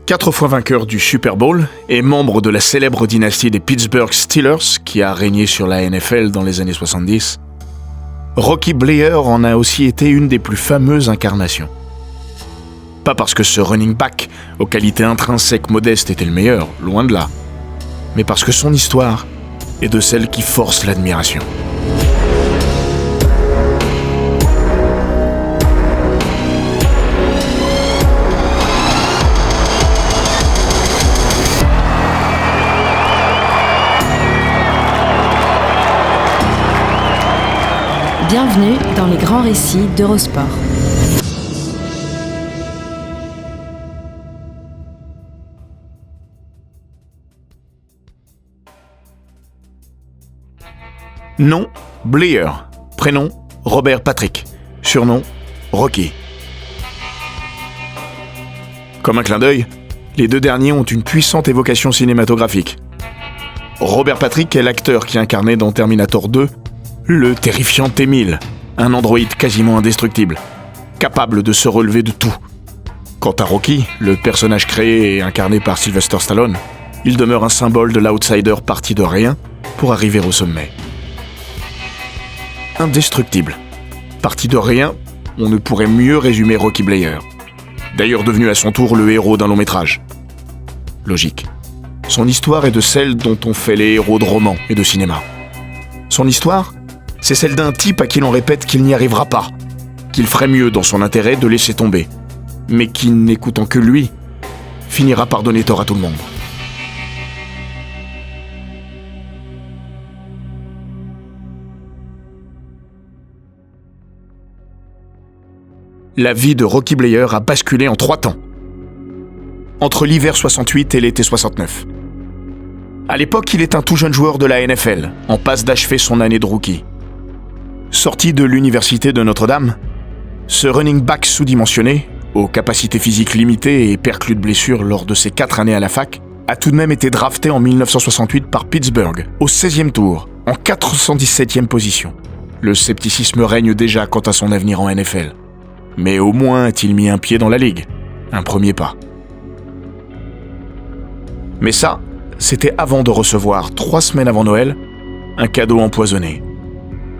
4 fois vainqueur du Super Bowl et membre de la célèbre dynastie des Pittsburgh Steelers qui a régné sur la NFL dans les années 70, Rocky Bleier en a aussi été une des plus fameuses incarnations. Pas parce que ce running back, aux qualités intrinsèques modestes, était le meilleur, loin de là, mais parce que son histoire est de celles qui forcent l'admiration. Bienvenue dans les grands récits d'Eurosport. Nom, Bleier. Prénom, Robert Patrick. Surnom, Rocky. Comme un clin d'œil, les deux derniers ont une puissante évocation cinématographique. Robert Patrick est l'acteur qui incarnait dans Terminator 2 le terrifiant T-1000, un androïde quasiment indestructible, capable de se relever de tout. Quant à Rocky, le personnage créé et incarné par Sylvester Stallone, il demeure un symbole de l'outsider parti de rien pour arriver au sommet. Indestructible. Parti de rien, on ne pourrait mieux résumer Rocky Bleier. D'ailleurs devenu à son tour le héros d'un long métrage. Logique. Son histoire est de celle dont on fait les héros de romans et de cinéma. Son histoire, c'est celle d'un type à qui l'on répète qu'il n'y arrivera pas, qu'il ferait mieux dans son intérêt de laisser tomber, mais qui, n'écoutant que lui, finira par donner tort à tout le monde. La vie de Rocky Bleier a basculé en 3 temps. Entre l'hiver 68 et l'été 69. À l'époque, il est un tout jeune joueur de la NFL, en passe d'achever son année de rookie. Sorti de l'université de Notre-Dame, ce running back sous-dimensionné, aux capacités physiques limitées et perclus de blessures lors de ses 4 années à la fac, a tout de même été drafté en 1968 par Pittsburgh, au 16e tour, en 417e position. Le scepticisme règne déjà quant à son avenir en NFL. Mais au moins a-t-il mis un pied dans la ligue, un premier pas. Mais ça, c'était avant de recevoir, 3 semaines avant Noël, un cadeau empoisonné.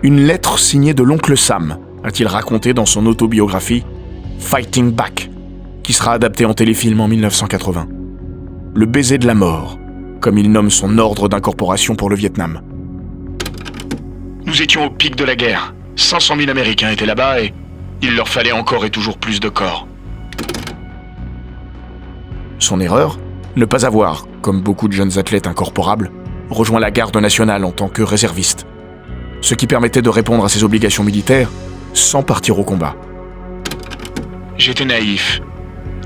Une lettre signée de l'oncle Sam, a-t-il raconté dans son autobiographie Fighting Back, qui sera adaptée en téléfilm en 1980. Le baiser de la mort, comme il nomme son ordre d'incorporation pour le Vietnam. Nous étions au pic de la guerre. 500 000 Américains étaient là-bas et il leur fallait encore et toujours plus de corps. Son erreur, ne pas avoir, comme beaucoup de jeunes athlètes incorporables, rejoint la garde nationale en tant que réserviste, ce qui permettait de répondre à ses obligations militaires sans partir au combat. J'étais naïf,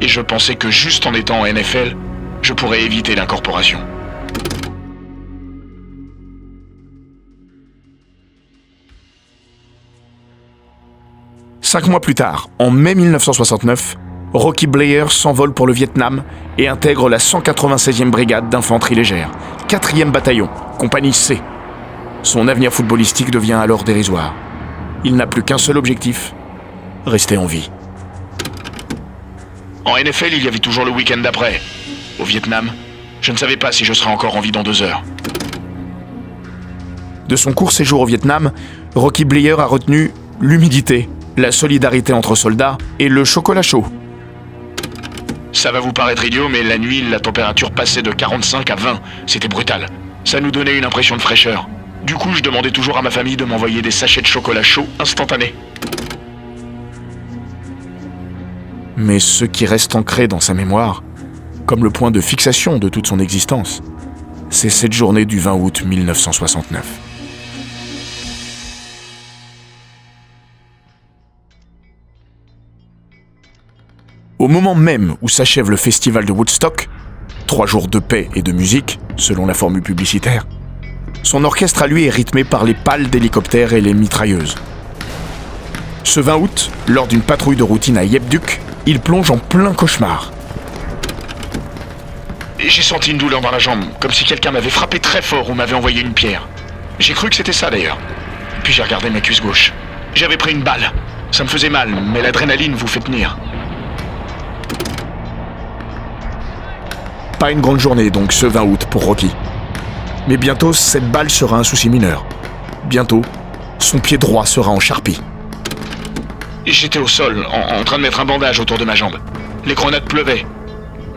et je pensais que juste en étant en NFL, je pourrais éviter l'incorporation. Cinq mois plus tard, en mai 1969, Rocky Bleier s'envole pour le Vietnam et intègre la 196e brigade d'infanterie légère, 4e bataillon, compagnie C. Son avenir footballistique devient alors dérisoire. Il n'a plus qu'un seul objectif, rester en vie. En NFL, il y avait toujours le week-end d'après. Au Vietnam, je ne savais pas si je serais encore en vie dans 2 heures. De son court séjour au Vietnam, Rocky Bleier a retenu l'humidité, la solidarité entre soldats et le chocolat chaud. Ça va vous paraître idiot, mais la nuit, la température passait de 45 à 20. C'était brutal. Ça nous donnait une impression de fraîcheur. Du coup, je demandais toujours à ma famille de m'envoyer des sachets de chocolat chaud instantanés. Mais ce qui reste ancré dans sa mémoire, comme le point de fixation de toute son existence, c'est cette journée du 20 août 1969. Au moment même où s'achève le festival de Woodstock, 3 jours de paix et de musique, selon la formule publicitaire, son orchestre à lui est rythmé par les pales d'hélicoptères et les mitrailleuses. Ce 20 août, lors d'une patrouille de routine à Yep Duc, il plonge en plein cauchemar. J'ai senti une douleur dans la jambe, comme si quelqu'un m'avait frappé très fort ou m'avait envoyé une pierre. J'ai cru que c'était ça d'ailleurs. Puis j'ai regardé ma cuisse gauche. J'avais pris une balle. Ça me faisait mal, mais l'adrénaline vous fait tenir. Pas une grande journée donc ce 20 août pour Rocky. Mais bientôt, cette balle sera un souci mineur. Bientôt, son pied droit sera en charpie. J'étais au sol, en train de mettre un bandage autour de ma jambe. Les grenades pleuvaient.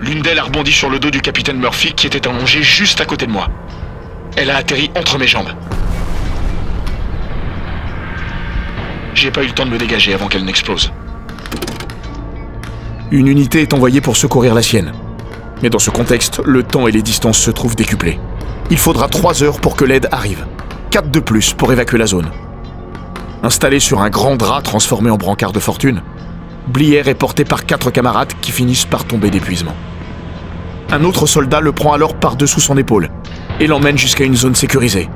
L'une d'elles a rebondi sur le dos du capitaine Murphy qui était allongé juste à côté de moi. Elle a atterri entre mes jambes. J'ai pas eu le temps de me dégager avant qu'elle n'explose. Une unité est envoyée pour secourir la sienne. Mais dans ce contexte, le temps et les distances se trouvent décuplés. Il faudra 3 heures pour que l'aide arrive. 4 de plus pour évacuer la zone. Installé sur un grand drap transformé en brancard de fortune, Blier est porté par 4 camarades qui finissent par tomber d'épuisement. Un autre soldat le prend alors par-dessous son épaule et l'emmène jusqu'à une zone sécurisée.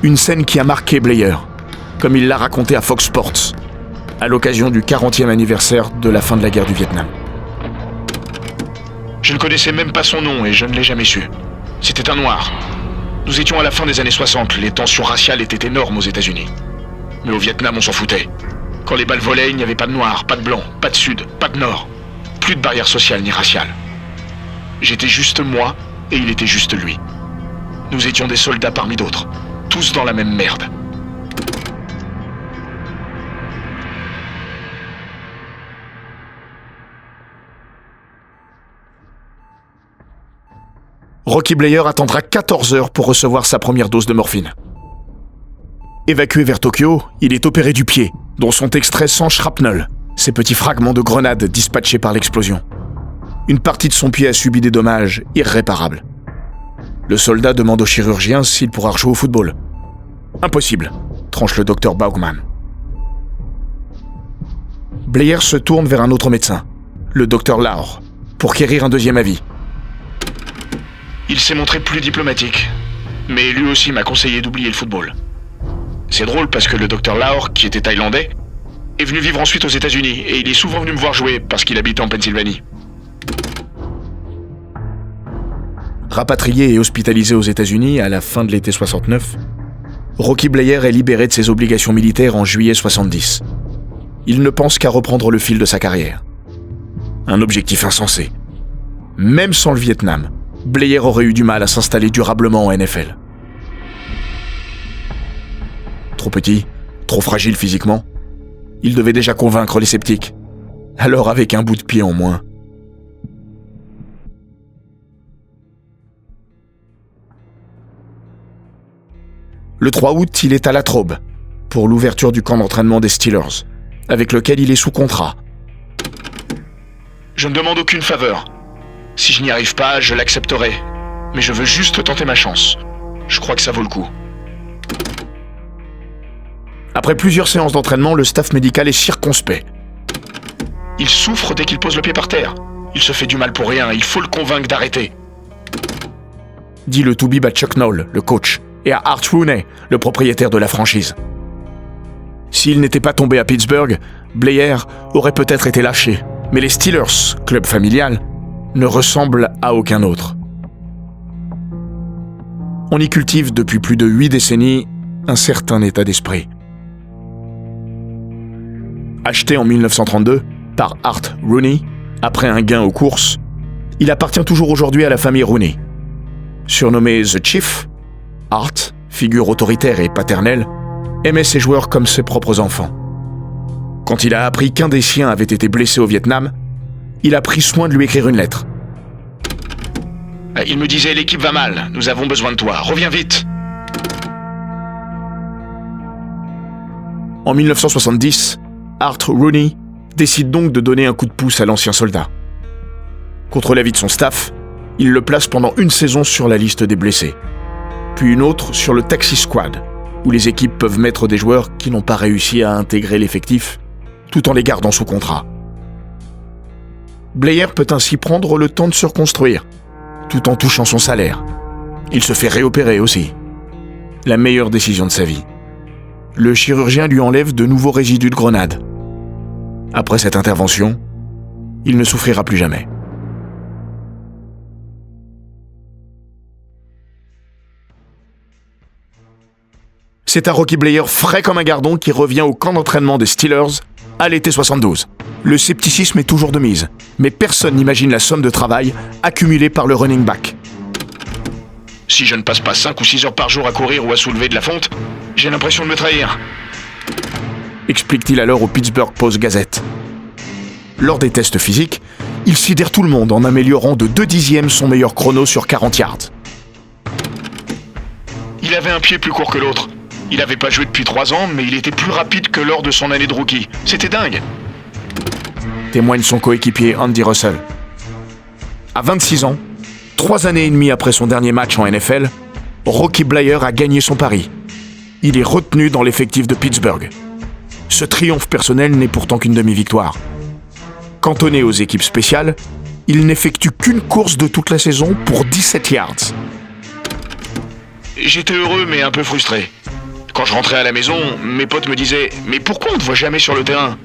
Une scène qui a marqué Blier, comme il l'a raconté à Fox Sports, à l'occasion du 40e anniversaire de la fin de la guerre du Vietnam. Je ne connaissais même pas son nom et je ne l'ai jamais su. C'était un noir. Nous étions à la fin des années 60, les tensions raciales étaient énormes aux États-Unis. Mais au Vietnam, on s'en foutait. Quand les balles volaient, il n'y avait pas de noirs, pas de blancs, pas de sud, pas de nord. Plus de barrière sociale ni raciale. J'étais juste moi et il était juste lui. Nous étions des soldats parmi d'autres, tous dans la même merde. Rocky Bleier attendra 14 heures pour recevoir sa première dose de morphine. Évacué vers Tokyo, il est opéré du pied, dont sont extraits 100 shrapnel, ces petits fragments de grenades dispatchés par l'explosion. Une partie de son pied a subi des dommages irréparables. Le soldat demande au chirurgien s'il pourra rejouer au football. Impossible, tranche le docteur Baugman. Bleier se tourne vers un autre médecin, le docteur Laur, pour quérir un deuxième avis. Il s'est montré plus diplomatique, mais lui aussi m'a conseillé d'oublier le football. C'est drôle parce que le docteur Laur, qui était thaïlandais, est venu vivre ensuite aux États-Unis et il est souvent venu me voir jouer parce qu'il habitait en Pennsylvanie. Rapatrié et hospitalisé aux États-Unis à la fin de l'été 69, Rocky Bleier est libéré de ses obligations militaires en juillet 70. Il ne pense qu'à reprendre le fil de sa carrière. Un objectif insensé. Même sans le Vietnam, Bleier aurait eu du mal à s'installer durablement en NFL. Trop petit, trop fragile physiquement, il devait déjà convaincre les sceptiques. Alors avec un bout de pied en moins. Le 3 août, il est à Latrobe pour l'ouverture du camp d'entraînement des Steelers, avec lequel il est sous contrat. Je ne demande aucune faveur. Si je n'y arrive pas, je l'accepterai. Mais je veux juste tenter ma chance. Je crois que ça vaut le coup. Après plusieurs séances d'entraînement, le staff médical est circonspect. Il souffre dès qu'il pose le pied par terre. Il se fait du mal pour rien, il faut le convaincre d'arrêter. Dit le toubib à Chuck Noll, le coach, et à Art Rooney, le propriétaire de la franchise. S'il n'était pas tombé à Pittsburgh, Bleier aurait peut-être été lâché. Mais les Steelers, club familial, ne ressemblent à aucun autre. On y cultive depuis plus de 8 décennies un certain état d'esprit. Acheté en 1932 par Art Rooney, après un gain aux courses, il appartient toujours aujourd'hui à la famille Rooney. Surnommé The Chief, Art, figure autoritaire et paternelle, aimait ses joueurs comme ses propres enfants. Quand il a appris qu'un des siens avait été blessé au Vietnam, il a pris soin de lui écrire une lettre. Il me disait « L'équipe va mal, nous avons besoin de toi, reviens vite !» En 1970, Art Rooney décide donc de donner un coup de pouce à l'ancien soldat. Contre l'avis de son staff, il le place pendant une saison sur la liste des blessés, puis une autre sur le Taxi Squad, où les équipes peuvent mettre des joueurs qui n'ont pas réussi à intégrer l'effectif, tout en les gardant sous contrat. Bleier peut ainsi prendre le temps de se reconstruire, tout en touchant son salaire. Il se fait réopérer aussi. La meilleure décision de sa vie. Le chirurgien lui enlève de nouveaux résidus de grenades. Après cette intervention, il ne souffrira plus jamais. C'est un Rocky Bleier frais comme un gardon qui revient au camp d'entraînement des Steelers à l'été 72. Le scepticisme est toujours de mise, mais personne n'imagine la somme de travail accumulée par le running back. Si je ne passe pas 5 ou 6 heures par jour à courir ou à soulever de la fonte, j'ai l'impression de me trahir, explique-t-il alors au Pittsburgh Post-Gazette. Lors des tests physiques, il sidère tout le monde en améliorant de 0,2 son meilleur chrono sur 40 yards. Il avait un pied plus court que l'autre. Il n'avait pas joué depuis 3 ans, mais il était plus rapide que lors de son année de rookie. C'était dingue, témoigne son coéquipier Andy Russell. À 26 ans, 3 années et demie après son dernier match en NFL, Rocky Bleier a gagné son pari. Il est retenu dans l'effectif de Pittsburgh. Ce triomphe personnel n'est pourtant qu'une demi-victoire. Cantonné aux équipes spéciales, il n'effectue qu'une course de toute la saison pour 17 yards. J'étais heureux mais un peu frustré. Quand je rentrais à la maison, mes potes me disaient « Mais pourquoi on ne te voit jamais sur le terrain ?»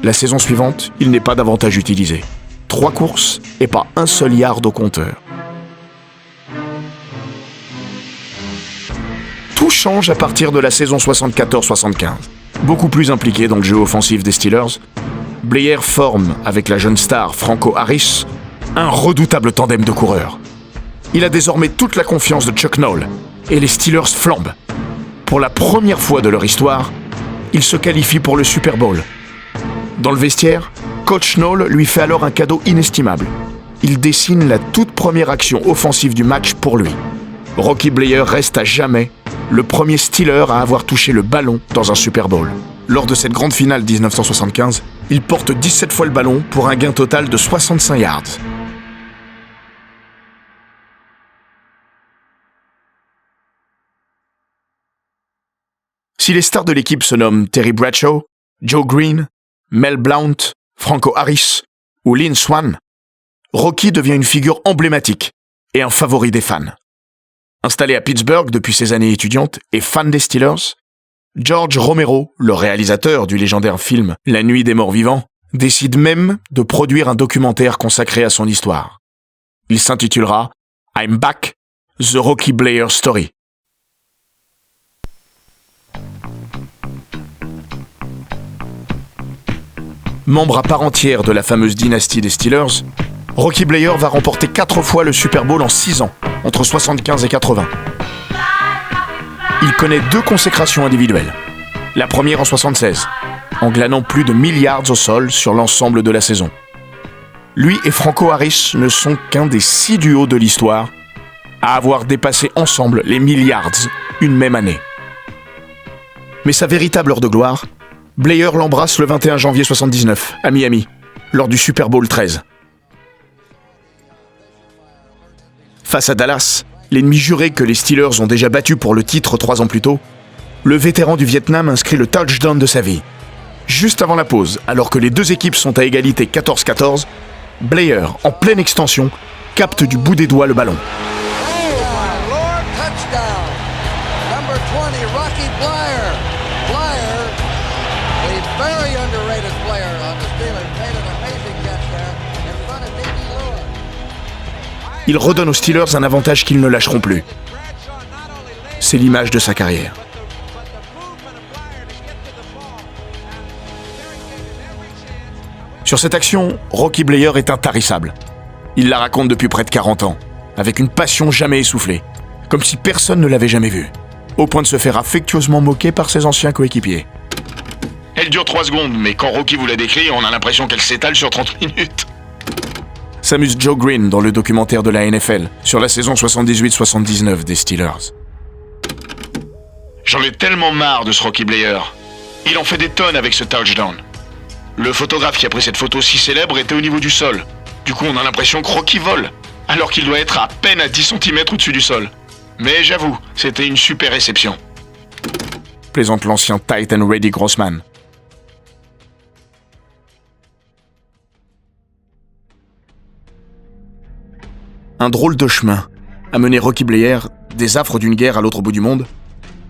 La saison suivante, il n'est pas davantage utilisé. 3 courses et pas un seul yard au compteur. Tout change à partir de la saison 74-75. Beaucoup plus impliqué dans le jeu offensif des Steelers, Bleier forme, avec la jeune star Franco Harris, un redoutable tandem de coureurs. Il a désormais toute la confiance de Chuck Noll, et les Steelers flambent. Pour la première fois de leur histoire, ils se qualifient pour le Super Bowl. Dans le vestiaire, Coach Noll lui fait alors un cadeau inestimable. Il dessine la toute première action offensive du match pour lui. Rocky Bleier reste à jamais le premier Steeler à avoir touché le ballon dans un Super Bowl. Lors de cette grande finale 1975, il porte 17 fois le ballon pour un gain total de 65 yards. Si les stars de l'équipe se nomment Terry Bradshaw, Joe Green, Mel Blount, Franco Harris ou Lynn Swann, Rocky devient une figure emblématique et un favori des fans. Installé à Pittsburgh depuis ses années étudiantes et fan des Steelers, George Romero, le réalisateur du légendaire film La Nuit des Morts Vivants, décide même de produire un documentaire consacré à son histoire. Il s'intitulera « I'm Back, The Rocky Bleier Story ». Membre à part entière de la fameuse dynastie des Steelers, Rocky Bleier va remporter 4 fois le Super Bowl en 6 ans, entre 75 et 80. Il connaît 2 consécrations individuelles. La première en 76, en glanant plus de 1000 yards au sol sur l'ensemble de la saison. Lui et Franco Harris ne sont qu'un des 6 duos de l'histoire à avoir dépassé ensemble les 1000 yards une même année. Mais sa véritable heure de gloire, Bleier l'embrasse le 21 janvier 79, à Miami, lors du Super Bowl 13. Face à Dallas, l'ennemi juré que les Steelers ont déjà battu pour le titre 3 ans plus tôt, le vétéran du Vietnam inscrit le touchdown de sa vie. Juste avant la pause, alors que les 2 équipes sont à égalité 14-14, Bleier, en pleine extension, capte du bout des doigts le ballon. Il redonne aux Steelers un avantage qu'ils ne lâcheront plus. C'est l'image de sa carrière. Sur cette action, Rocky Bleier est intarissable. Il la raconte depuis près de 40 ans, avec une passion jamais essoufflée, comme si personne ne l'avait jamais vue, au point de se faire affectueusement moquer par ses anciens coéquipiers. Elle dure 3 secondes, mais quand Rocky vous la décrit, on a l'impression qu'elle s'étale sur 30 minutes. S'amuse Joe Green dans le documentaire de la NFL sur la saison 78-79 des Steelers. J'en ai tellement marre de ce Rocky Bleier. Il en fait des tonnes avec ce touchdown. Le photographe qui a pris cette photo si célèbre était au niveau du sol. Du coup, on a l'impression que Rocky vole, alors qu'il doit être à peine à 10 cm au-dessus du sol. Mais j'avoue, c'était une super réception. Plaisante l'ancien Titan Reddy Grossman. Un drôle de chemin a mené Rocky Bleier des affres d'une guerre à l'autre bout du monde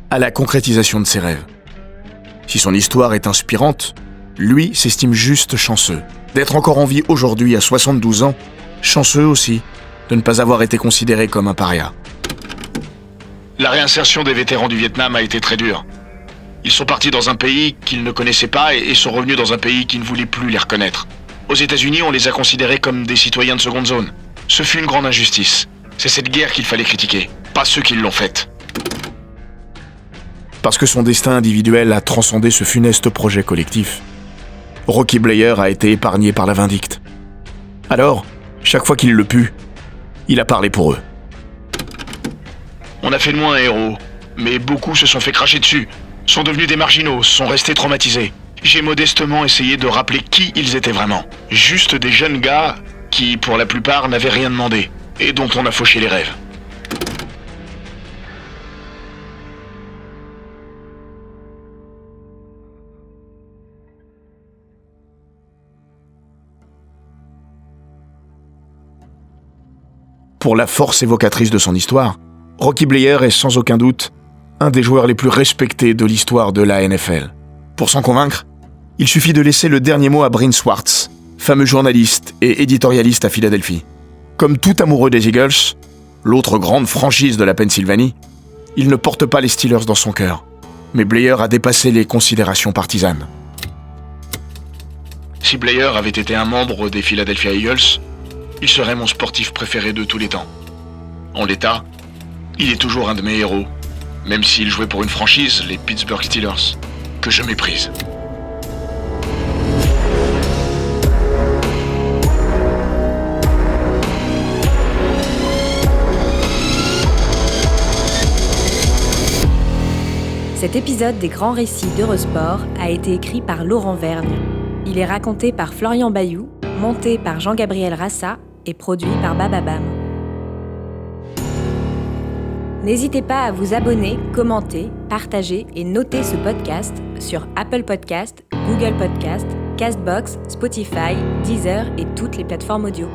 à la concrétisation de ses rêves. Si son histoire est inspirante, lui s'estime juste chanceux d'être encore en vie aujourd'hui à 72 ans, chanceux aussi de ne pas avoir été considéré comme un paria. La réinsertion des vétérans du Vietnam a été très dure. Ils sont partis dans un pays qu'ils ne connaissaient pas et sont revenus dans un pays qui ne voulait plus les reconnaître. Aux États-Unis, on les a considérés comme des citoyens de seconde zone. Ce fut une grande injustice. C'est cette guerre qu'il fallait critiquer, pas ceux qui l'ont faite. Parce que son destin individuel a transcendé ce funeste projet collectif, Rocky Bleier a été épargné par la vindicte. Alors, chaque fois qu'il le put, il a parlé pour eux. On a fait de moi un héros, mais beaucoup se sont fait cracher dessus, sont devenus des marginaux, sont restés traumatisés. J'ai modestement essayé de rappeler qui ils étaient vraiment. Juste des jeunes gars qui, pour la plupart, n'avaient rien demandé, et dont on a fauché les rêves. Pour la force évocatrice de son histoire, Rocky Bleier est sans aucun doute un des joueurs les plus respectés de l'histoire de la NFL. Pour s'en convaincre, il suffit de laisser le dernier mot à Bryn Swartz, fameux journaliste et éditorialiste à Philadelphie. Comme tout amoureux des Eagles, l'autre grande franchise de la Pennsylvanie, il ne porte pas les Steelers dans son cœur, mais Bleier a dépassé les considérations partisanes. Si Bleier avait été un membre des Philadelphia Eagles, il serait mon sportif préféré de tous les temps. En l'état, il est toujours un de mes héros, même s'il jouait pour une franchise, les Pittsburgh Steelers, que je méprise. Cet épisode des Grands Récits d'Eurosport a été écrit par Laurent Vergne. Il est raconté par Florian Bayou, monté par Jean-Gabriel Rassa et produit par Bababam. N'hésitez pas à vous abonner, commenter, partager et noter ce podcast sur Apple Podcast, Google Podcast, Castbox, Spotify, Deezer et toutes les plateformes audio.